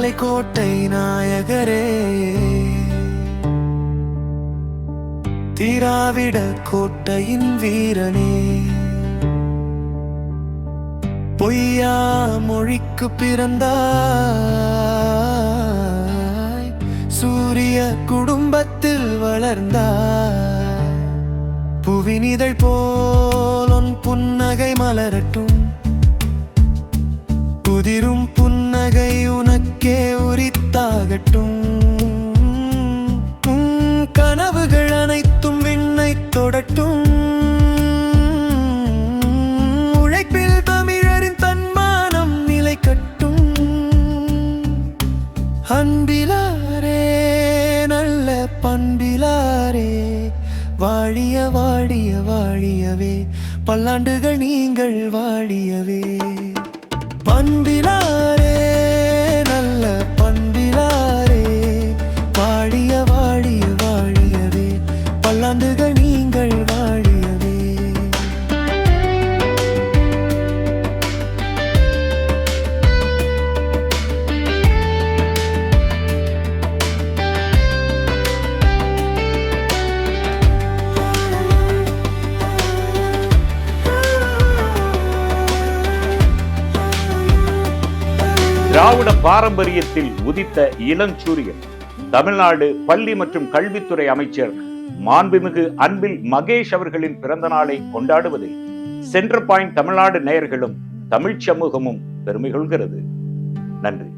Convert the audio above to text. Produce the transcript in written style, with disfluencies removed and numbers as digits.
மலைக்கோட்டை நாயகரே, திராவிட கோட்டையின் வீரனே, பொய்யா மொழிக்கு பிறந்தாய், சூரிய குடும்பத்தில் வளர்ந்தாய். புவினிதழ் போல் உன் புன்னகை மலரட்டும், புதிரும் புன்னகை உனக்கே உரித்தாகட்டும். கனவுகள் அனைத்தும் விண்ணை தொடட்டும். உழைப்பில் தமிழரின் தன்மானம் நிலை கட்டும். அன்பிலாரே நல்ல பண்பிலாரே, வாழிய வாழிய வாழியவே, பல்லாண்டுகள் நீங்கள் வாழியவே. பண்பிலாரே நல்ல பண்பிலாரே, வாழிய வாழிய வாழியவே, பல்லாண்டுகள் நீங்கள் வாழியவே. திராவிட பாரம்பரியத்தில் உதித்த இளஞ்சூரியன், தமிழ்நாடு பள்ளி மற்றும் கல்வித்துறை அமைச்சர் மாண்புமிகு அன்பில் மகேஷ் அவர்களின் பிறந்த நாளை கொண்டாடுவதில் சென்டர் பாயிண்ட் தமிழ்நாடு நேயர்களும் தமிழ்ச் சமூகமும் பெருமை கொள்கிறது. நன்றி.